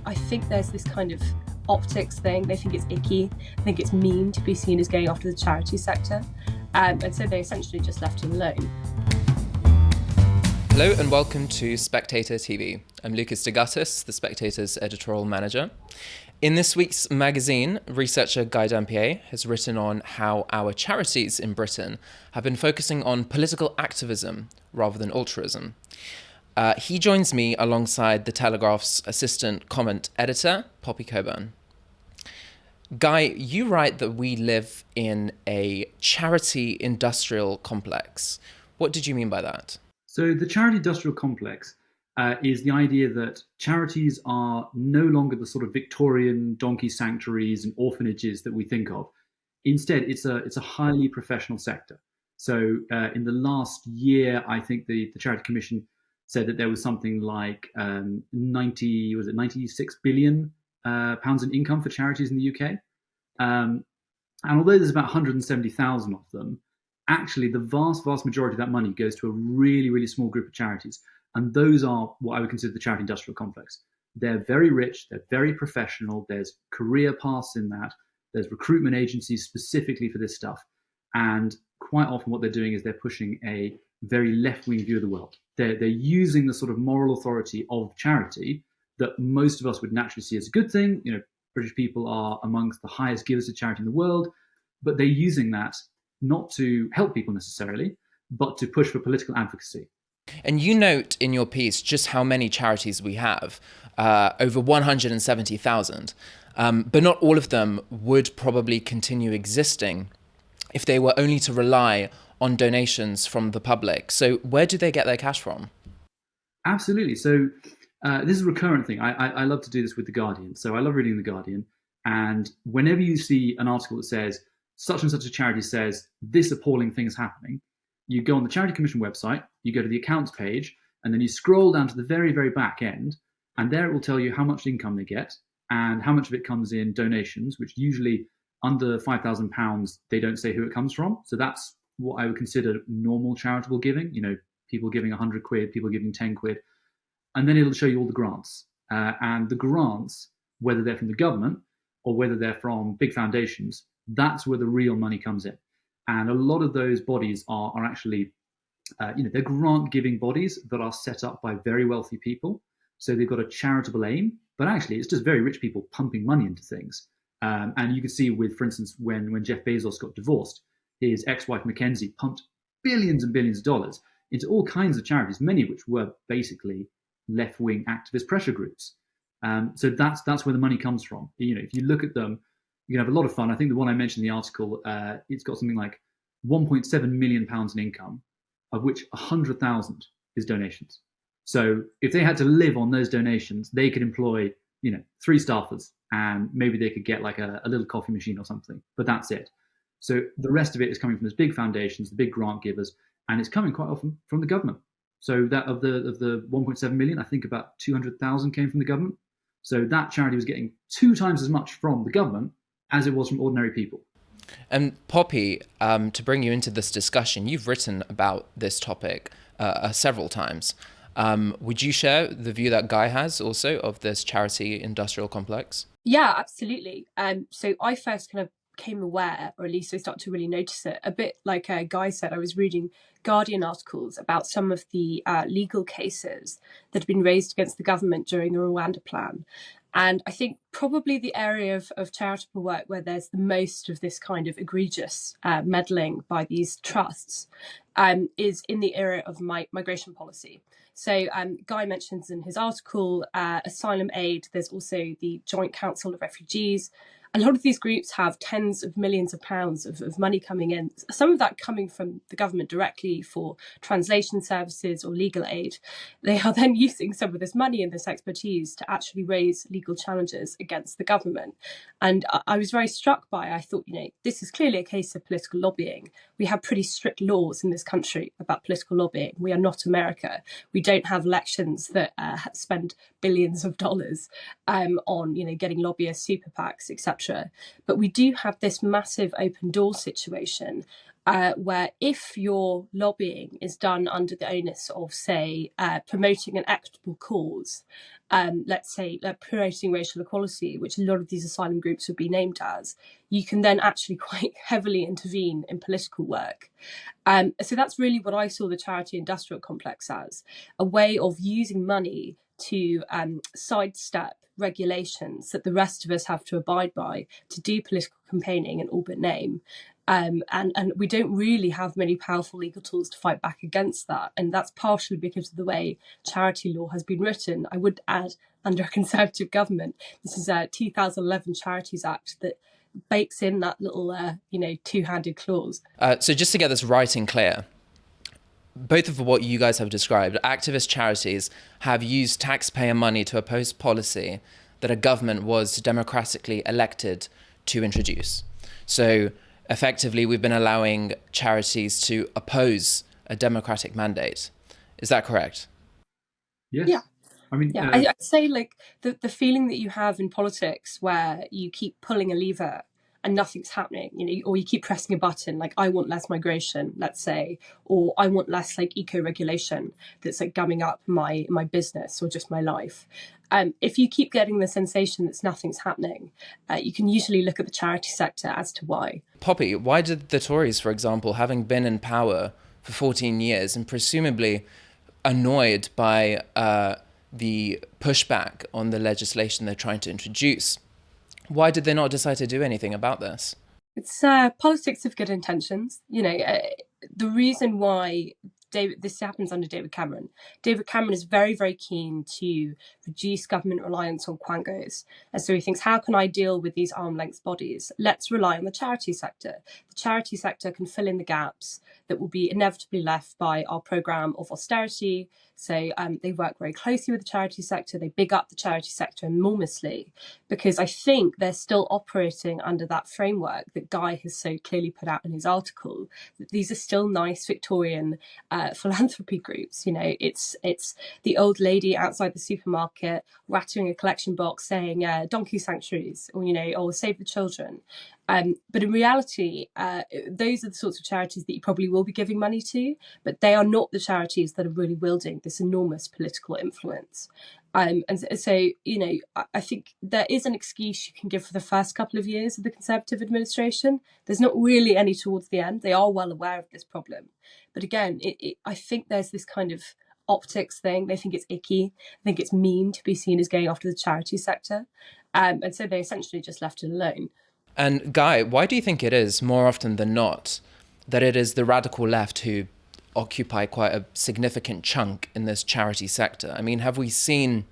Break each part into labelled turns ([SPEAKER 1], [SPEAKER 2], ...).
[SPEAKER 1] I think there's this kind of optics thing. They think it's icky. I think it's mean to be seen as going after the charity sector. And so they essentially just left him alone.
[SPEAKER 2] Hello and welcome to Spectator TV. I'm Lukas Degutis, the Spectator's editorial manager. In this week's magazine, researcher Guy Dampier has written on how our charities in Britain have been focusing on political activism rather than altruism. He joins me alongside the Telegraph's assistant comment editor, Poppy Coburn. Guy, you write that we live in a charity industrial complex. What did you mean by that?
[SPEAKER 3] So the charity industrial complex is the idea that charities are no longer the sort of Victorian donkey sanctuaries and orphanages that we think of. Instead, it's a highly professional sector. So in the last year, I think the Charity Commission said that there was something like 96 billion pounds in income for charities in the UK. And although there's about 170,000 of them, actually the vast majority of that money goes to a really, really small group of charities. And those are what I would consider the charity industrial complex. They're very rich, they're very professional, there's career paths in that, there's recruitment agencies specifically for this stuff. And quite often what they're doing is they're pushing a very left-wing view of the world. They're using the sort of moral authority of charity that most of us would naturally see as a good thing. You know, British people are amongst the highest givers of charity in the world, but they're using that not to help people necessarily, but to push for political advocacy.
[SPEAKER 2] And you note in your piece just how many charities we have, over 170,000, but not all of them would probably continue existing if they were only to rely on donations from the public. So where do they get their cash from?
[SPEAKER 3] Absolutely. So this is a recurrent thing. I love to do this with The Guardian. So I love reading The Guardian. And whenever you see an article that says, such and such a charity says this appalling thing is happening, you go on the Charity Commission website, you go to the accounts page, and then you scroll down to the very, very back end, and there it will tell you how much income they get and how much of it comes in donations, which usually under £5,000, they don't say who it comes from. So that's what I would consider normal charitable giving, you know, people giving 100 quid, people giving 10 quid. And then it'll show you all the grants. And the grants, whether they're from the government or whether they're from big foundations, that's where the real money comes in. And a lot of those bodies are actually, they're grant-giving bodies that are set up by very wealthy people. So they've got a charitable aim, but actually it's just very rich people pumping money into things. And you can see with, for instance, when Jeff Bezos got divorced, his ex-wife Mackenzie pumped billions and billions of dollars into all kinds of charities, many of which were basically left-wing activist pressure groups. So that's where the money comes from. You know, if you look at them, you can have a lot of fun. I think the one I mentioned in the article, it's got something like £1.7 million in income, of which 100,000 is donations. So if they had to live on those donations, they could employ, 3 staffers, and maybe they could get like a little coffee machine or something, but that's it. So the rest of it is coming from those big foundations, the big grant givers, and it's coming quite often from the government. So that of the 1.7 million, I think about 200,000 came from the government. So that charity was getting 2 times as much from the government as it was from ordinary people.
[SPEAKER 2] And Poppy, to bring you into this discussion, you've written about this topic several times. Would you share the view that Guy has also of this charity industrial complex?
[SPEAKER 1] Yeah, absolutely. So I first kind of became aware, or at least I started to really notice it, a bit like Guy said. I was reading Guardian articles about some of the legal cases that have been raised against the government during the Rwanda plan. And I think probably the area of charitable work where there's the most of this kind of egregious meddling by these trusts is in the area of migration policy. So Guy mentions in his article asylum aid. There's also the Joint Council of Refugees. A lot of these groups have tens of millions of pounds of money coming in, some of that coming from the government directly for translation services or legal aid. They are then using some of this money and this expertise to actually raise legal challenges against the government. And I was very struck by, I thought, this is clearly a case of political lobbying. We have pretty strict laws in this country about political lobbying. We are not America. We don't have elections that spend billions of dollars on, getting lobbyists, super PACs, etc. etc. But we do have this massive open door situation where if your lobbying is done under the onus of, say, promoting an equitable cause, let's say promoting racial equality, which a lot of these asylum groups would be named as, you can then actually quite heavily intervene in political work. So that's really what I saw the charity industrial complex as, a way of using money to sidestep regulations that the rest of us have to abide by to do political campaigning in all but name. And we don't really have many powerful legal tools to fight back against that. And that's partially because of the way charity law has been written. I would add, under a Conservative government, this is a 2011 Charities Act that bakes in that little, two-handed clause.
[SPEAKER 2] So just to get this right and clear, both of what you guys have described, activist charities have used taxpayer money to oppose policy that a government was democratically elected to introduce. So effectively, we've been allowing charities to oppose a democratic mandate. Is that correct?
[SPEAKER 3] Yes.
[SPEAKER 1] Yeah.
[SPEAKER 3] I mean,
[SPEAKER 1] I'd say like the feeling that you have in politics where you keep pulling a lever and nothing's happening, or you keep pressing a button, like I want less migration, let's say, or I want less like eco-regulation that's like gumming up my business or just my life. If you keep getting the sensation that nothing's happening, you can usually look at the charity sector as to why.
[SPEAKER 2] Poppy, why did the Tories, for example, having been in power for 14 years and presumably annoyed by the pushback on the legislation they're trying to introduce, why did they not decide to do anything about this?
[SPEAKER 1] It's politics of good intentions. The reason why this happens under David Cameron. David Cameron is very, very keen to reduce government reliance on quangos. And so he thinks, how can I deal with these arm's length bodies? Let's rely on the charity sector. The charity sector can fill in the gaps that will be inevitably left by our programme of austerity. So they work very closely with the charity sector. They big up the charity sector enormously because I think they're still operating under that framework that Guy has so clearly put out in his article. That these are still nice Victorian philanthropy groups. It's the old lady outside the supermarket rattling a collection box saying donkey sanctuaries or save the children. But in reality, those are the sorts of charities that you probably will be giving money to, but they are not the charities that are really wielding this enormous political influence. And so, I think there is an excuse you can give for the first couple of years of the Conservative administration. There's not really any towards the end. They are well aware of this problem. But again, I think there's this kind of optics thing. They think it's icky. I think it's mean to be seen as going after the charity sector. And so they essentially just left it alone.
[SPEAKER 2] And Guy, why do you think it is, more often than not, that it is the radical left who occupy quite a significant chunk in this charity sector? I mean, have we seen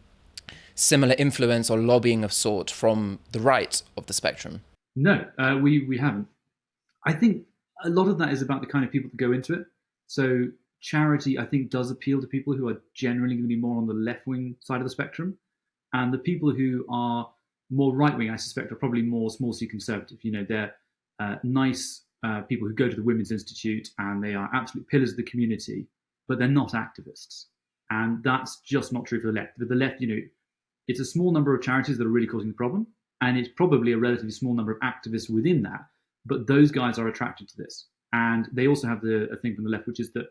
[SPEAKER 2] similar influence or lobbying of sort from the right of the spectrum?
[SPEAKER 3] No, we haven't. I think a lot of that is about the kind of people that go into it. So charity, I think, does appeal to people who are generally going to be more on the left-wing side of the spectrum. And the people who are more right-wing, I suspect, are probably more small c conservative. They're nice people who go to the Women's Institute and they are absolute pillars of the community, but they're not activists. And that's just not true for the left. For the left, it's a small number of charities that are really causing the problem, and it's probably a relatively small number of activists within that, but those guys are attracted to this. And they also have a thing from the left, which is that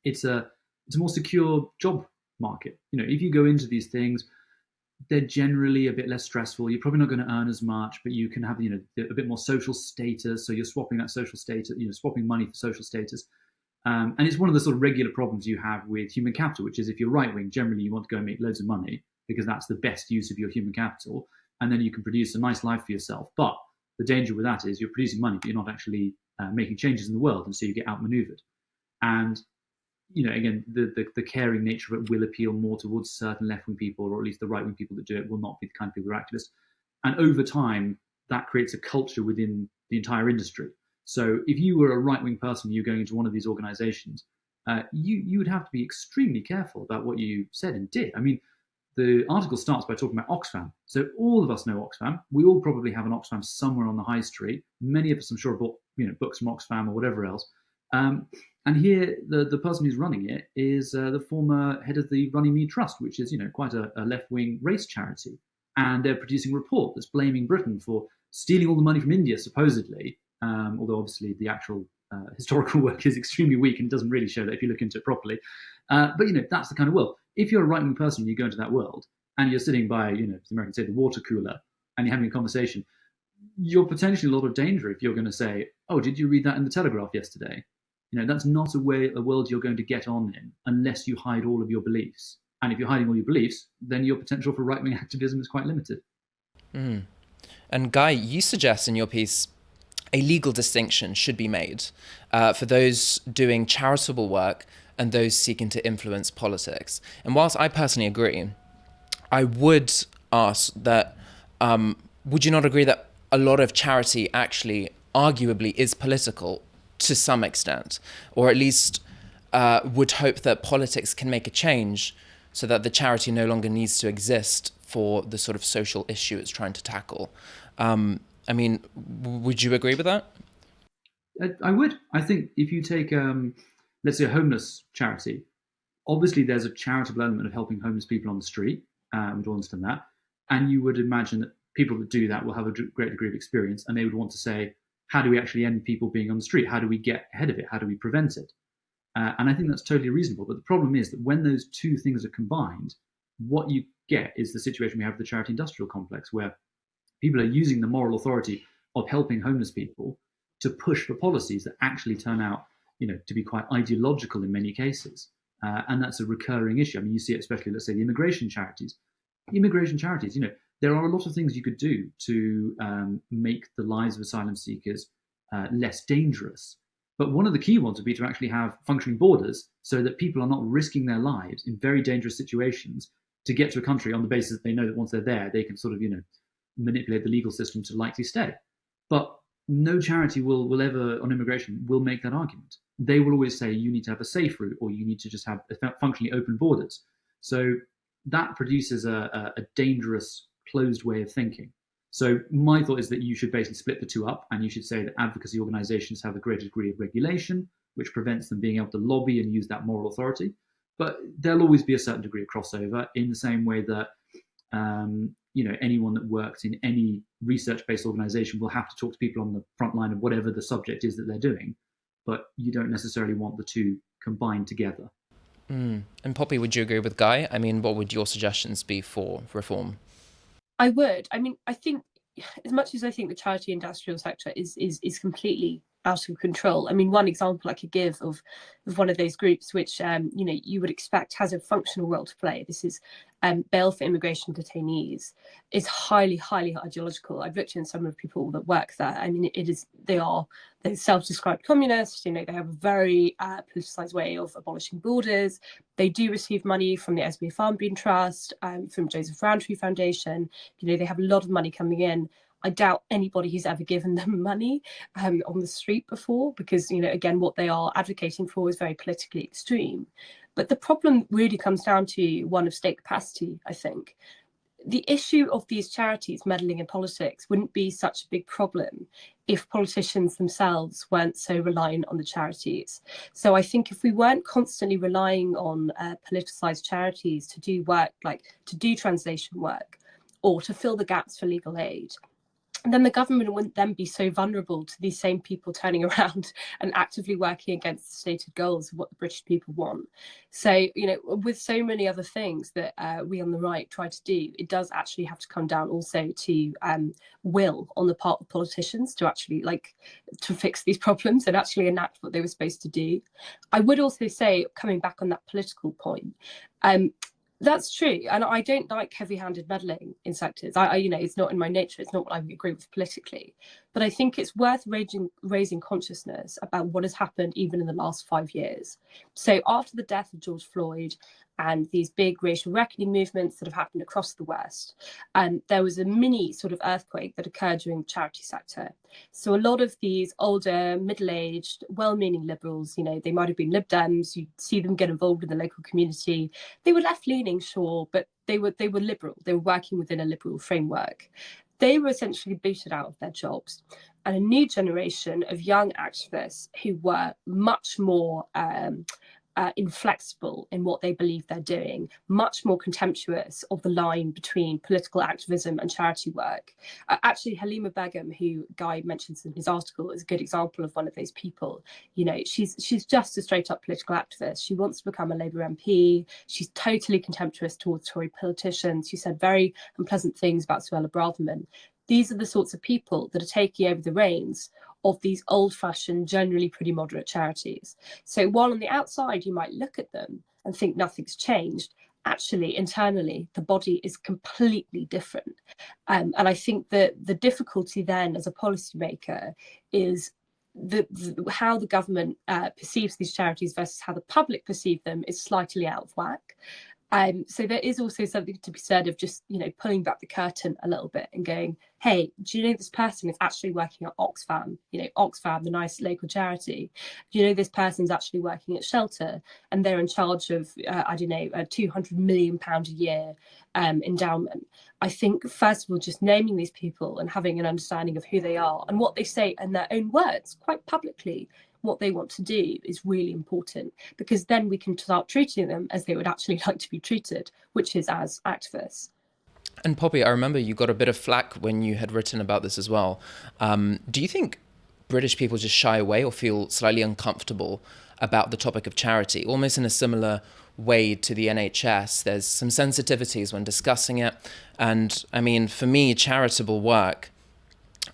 [SPEAKER 3] it's a more secure job market. If you go into these things, they're generally a bit less stressful. You're probably not going to earn as much, but you can have, a bit more social status. So you're swapping that social status, swapping money for social status. And it's one of the sort of regular problems you have with human capital, which is if you're right wing, generally you want to go and make loads of money because that's the best use of your human capital. And then you can produce a nice life for yourself. But the danger with that is you're producing money, but you're not actually making changes in the world. And so you get outmaneuvered. And again, the caring nature of it will appeal more towards certain left-wing people, or at least the right-wing people that do it will not be the kind of people who are activists. And over time, that creates a culture within the entire industry. So if you were a right-wing person, you're going into one of these organizations, you would have to be extremely careful about what you said and did. I mean, the article starts by talking about Oxfam. So all of us know Oxfam. We all probably have an Oxfam somewhere on the high street. Many of us, I'm sure, have bought books from Oxfam or whatever else. And here, the person who's running it is the former head of the Runnymede Trust, which is, quite a left-wing race charity. and they're producing a report that's blaming Britain for stealing all the money from India, supposedly, although obviously the actual historical work is extremely weak and doesn't really show that if you look into it properly. But that's the kind of world. If you're a right-wing person and you go into that world and you're sitting by, as the Americans say, the water cooler, and you're having a conversation, you're potentially a lot of danger if you're going to say, "Oh, did you read that in the Telegraph yesterday?" That's not a world you're going to get on in unless you hide all of your beliefs. And if you're hiding all your beliefs, then your potential for right-wing activism is quite limited.
[SPEAKER 2] Mm. And Guy, you suggest in your piece a legal distinction should be made for those doing charitable work and those seeking to influence politics. And whilst I personally agree, I would ask that, would you not agree that a lot of charity actually arguably is political to some extent, or at least would hope that politics can make a change so that the charity no longer needs to exist for the sort of social issue it's trying to tackle? Would you agree with that?
[SPEAKER 3] I would. I think if you take, let's say, a homeless charity, obviously there's a charitable element of helping homeless people on the street. We'd understand that. And you would imagine that people that do that will have a great degree of experience, and they would want to say, how do we actually end people being on the street? How do we get ahead of it? How do we prevent it? And I think that's totally reasonable. But the problem is that when those two things are combined, what you get is the situation we have with the charity industrial complex, where people are using the moral authority of helping homeless people to push for policies that actually turn out, to be quite ideological in many cases. And that's a recurring issue. I mean, you see it especially, let's say, the immigration charities. There are a lot of things you could do to make the lives of asylum seekers less dangerous. But one of the key ones would be to actually have functioning borders so that people are not risking their lives in very dangerous situations to get to a country on the basis that they know that once they're there, they can sort of, manipulate the legal system to likely stay. But no charity will ever, on immigration, will make that argument. They will always say you need to have a safe route, or you need to just have functionally open borders. So that produces a dangerous, closed way of thinking. So my thought is that you should basically split the two up, and you should say that advocacy organizations have a greater degree of regulation, which prevents them being able to lobby and use that moral authority. But there'll always be a certain degree of crossover, in the same way that anyone that works in any research-based organization will have to talk to people on the front line of whatever the subject is that they're doing. But you don't necessarily want the two combined together.
[SPEAKER 2] And Poppy, would you agree with Guy? What would your suggestions be for reform?
[SPEAKER 1] I would. I think, as much as I think the charity industrial sector is completely out of control. One example I could give of one of those groups, which you would expect has a functional role to play. This is bail for immigration detainees. Is highly, highly ideological. I've looked in some of the people that work there. They're self-described communists. They have a very politicized way of abolishing borders. They do receive money from the Esme Farmbean Trust, from Joseph Rowntree Foundation. They have a lot of money coming in. I doubt anybody who's ever given them money on the street before, because, again, what they are advocating for is very politically extreme. But the problem really comes down to one of state capacity, I think. The issue of these charities meddling in politics wouldn't be such a big problem if politicians themselves weren't so reliant on the charities. So I think if we weren't constantly relying on politicized charities to do work, like to do translation work or to fill the gaps for legal aid, then the government wouldn't then be so vulnerable to these same people turning around and actively working against the stated goals of what the British people want. So, with so many other things that we on the right try to do, it does actually have to come down also to will on the part of politicians to actually to fix these problems and actually enact what they were supposed to do. I would also say, coming back on that political point, that's true, and I don't like heavy-handed meddling in sectors. It's not in my nature. It's not what I agree with politically. But I think it's worth raising consciousness about what has happened even in the last 5 years. So after the death of George Floyd and these big racial reckoning movements that have happened across the West, there was a mini sort of earthquake that occurred during the charity sector. So a lot of these older, middle-aged, well-meaning liberals, they might have been Lib Dems. You see them get involved in the local community. They were left-leaning, sure, but they were liberal. They were working within a liberal framework. They were essentially booted out of their jobs. And a new generation of young activists who were much more inflexible in what they believe they're doing, much more contemptuous of the line between political activism and charity work. Actually, Halima Begum, who Guy mentions in his article, is a good example of one of those people. She's just a straight up political activist. She wants to become a Labour MP. She's totally contemptuous towards Tory politicians. She said very unpleasant things about Suella Braverman. These are the sorts of people that are taking over the reins of these old-fashioned, generally pretty moderate charities. So while on the outside you might look at them and think nothing's changed, actually internally the body is completely different. And I think that the difficulty then as a policymaker is how the government perceives these charities versus how the public perceive them is slightly out of whack. So there is also something to be said of just, pulling back the curtain a little bit and going, hey, do you know this person is actually working at Oxfam, Oxfam, the nice local charity? Do you know this person's actually working at Shelter and they're in charge of, a £200 million a year endowment? I think, first of all, just naming these people and having an understanding of who they are and what they say in their own words, quite publicly, what they want to do is really important, because then we can start treating them as they would actually like to be treated, which is as activists.
[SPEAKER 2] And Poppy, I remember you got a bit of flack when you had written about this as well. Do you think British people just shy away or feel slightly uncomfortable about the topic of charity, almost in a similar way to the NHS? There's some sensitivities when discussing it. And I mean, for me, charitable work,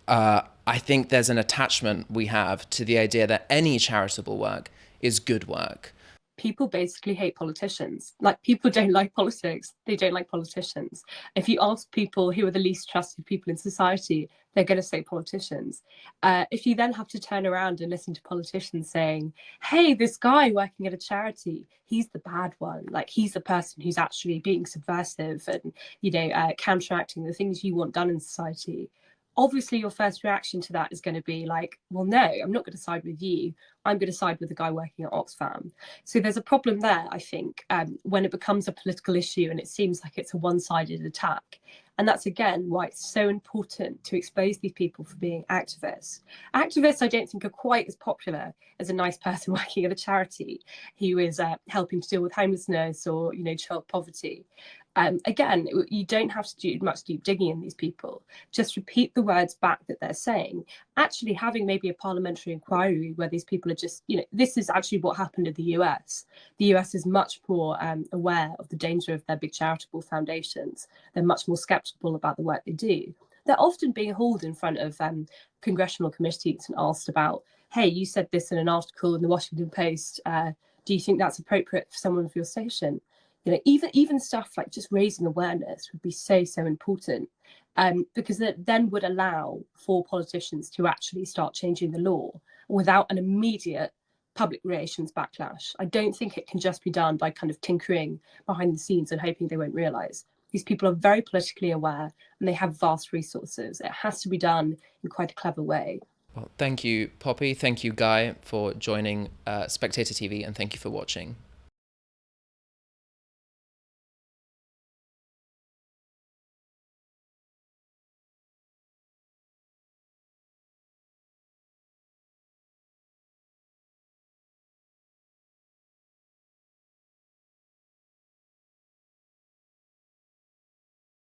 [SPEAKER 2] I think there's an attachment we have to the idea that any charitable work is good work.
[SPEAKER 1] People basically hate politicians. Like, people don't like politics. They don't like politicians. If you ask people who are the least trusted people in society, they're going to say politicians. If you then have to turn around and listen to politicians saying, hey, this guy working at a charity, he's the bad one. Like, he's the person who's actually being subversive and, counteracting the things you want done in society. Obviously, your first reaction to that is going to be like, well, no, I'm not going to side with you. I'm going to side with the guy working at Oxfam. So there's a problem there, I think, when it becomes a political issue and it seems like it's a one-sided attack. And that's, again, why it's so important to expose these people for being activists. Activists, I don't think, are quite as popular as a nice person working at a charity who is helping to deal with homelessness or, child poverty. Again, you don't have to do much deep digging in these people. Just repeat the words back that they're saying. Actually having maybe a parliamentary inquiry where these people are just, this is actually what happened in the US. The US is much more aware of the danger of their big charitable foundations. They're much more skeptical about the work they do. They're often being hauled in front of congressional committees and asked about, hey, you said this in an article in the Washington Post. Do you think that's appropriate for someone of your station? Even stuff like just raising awareness would be so important, because that then would allow for politicians to actually start changing the law without an immediate public relations backlash. I don't think it can just be done by kind of tinkering behind the scenes and hoping they won't realise. These people are very politically aware and they have vast resources. It has to be done in quite a clever way.
[SPEAKER 2] Well, thank you, Poppy. Thank you, Guy, for joining Spectator TV, and thank you for watching.